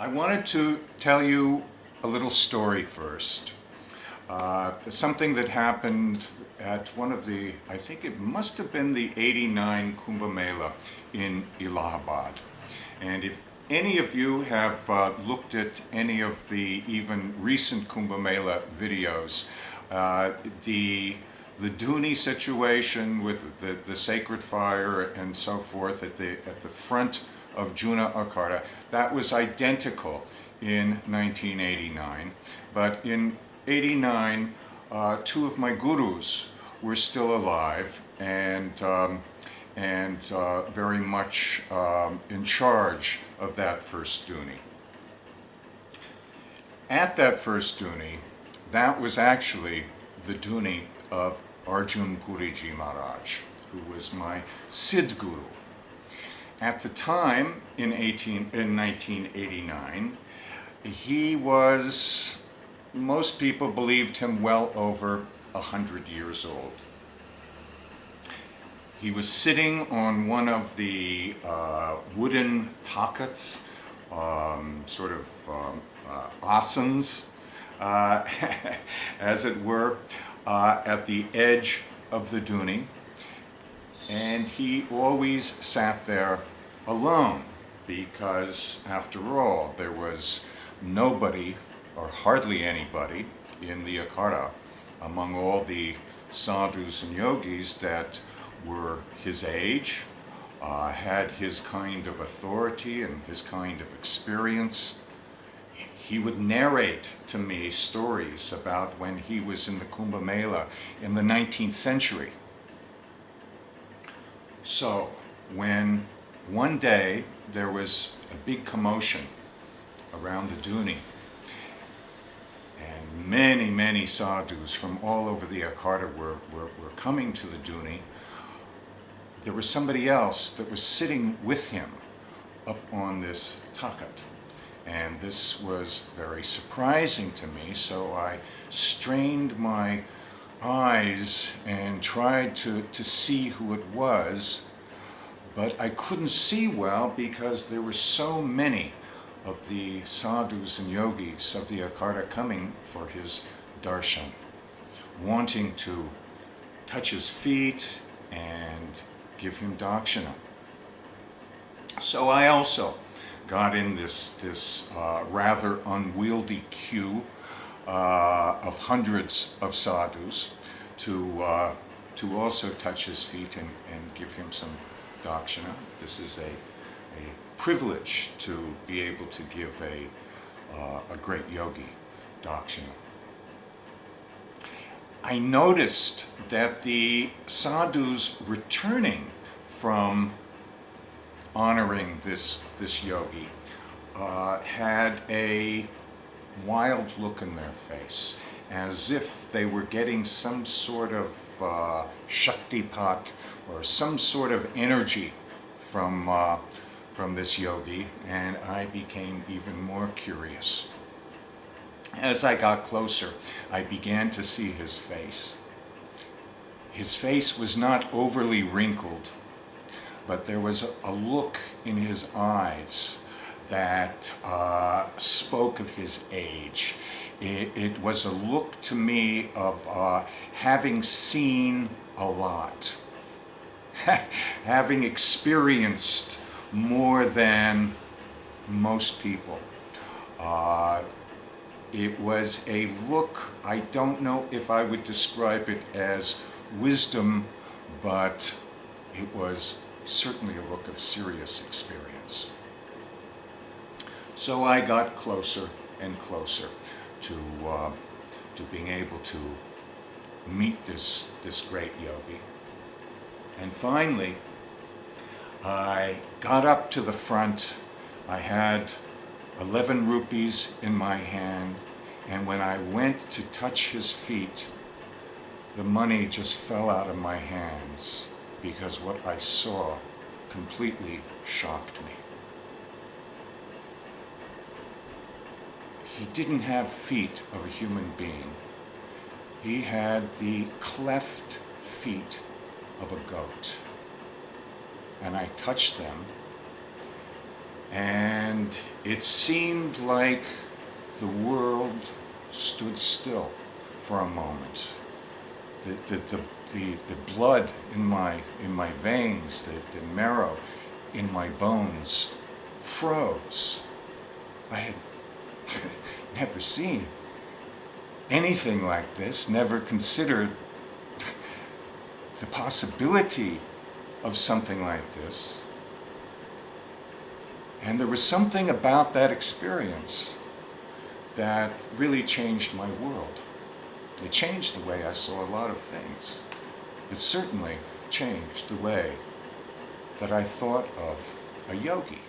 I wanted to tell you a little story first. Something that happened at one of the, I think it must have been the '89 Kumbh Mela in Allahabad. And if any of you have looked at any of the even recent Kumbh Mela videos, the Dhuni situation with the sacred fire and so forth at the front of Juna Akhada, that was identical in 1989. But in '89, two of my gurus were still alive and very much in charge of that first Dhuni. At that first Dhuni, that was actually the Dhuni of Arjun Puriji Maharaj, who was my Siddh Guru. At the time, in 1989, he was, most people believed him well over 100 years old. He was sitting on one of the wooden takats, asanas, as it were, at the edge of the Dhuni. And he always sat there alone because, after all, there was nobody or hardly anybody in the Akhada among all the sadhus and yogis that were his age, had his kind of authority and his kind of experience. He would narrate to me stories about when he was in the Kumbh Mela in the 19th century. So, when one day there was a big commotion around the Dhuni, and many sadhus from all over the Akhada were coming to the Dhuni, there was somebody else that was sitting with him up on this takat. And this was very surprising to me, so I strained my eyes and tried to see who it was, but I couldn't see well because there were so many of the sadhus and yogis of the Akhada coming for his darshan, wanting to touch his feet and give him dakshina. So I also got in this rather unwieldy queue of hundreds of sadhus to also touch his feet and give him some dakshina. This is a privilege to be able to give a great yogi dakshina. I noticed that the sadhus returning from honoring this yogi had a wild look in their face, as if they were getting some sort of shaktipat or some sort of energy from this yogi, and I became even more curious. As I got closer, I began to see his face. His face was not overly wrinkled, but there was a look in his eyes that spoke of his age. It was a look to me of having seen a lot, having experienced more than most people. It was a look, I don't know if I would describe it as wisdom, but it was certainly a look of serious experience. So I got closer and closer to being able to meet this great yogi. And finally, I got up to the front. I had 11 rupees in my hand, and when I went to touch his feet, the money just fell out of my hands because what I saw completely shocked me. He didn't have feet of a human being. He had the cleft feet of a goat. And I touched them, And it seemed like the world stood still for a moment. The blood in my veins, the marrow in my bones froze. I had never seen anything like this, never considered the possibility of something like this. And there was something about that experience that really changed my world. It changed the way I saw a lot of things. It certainly changed the way that I thought of a yogi.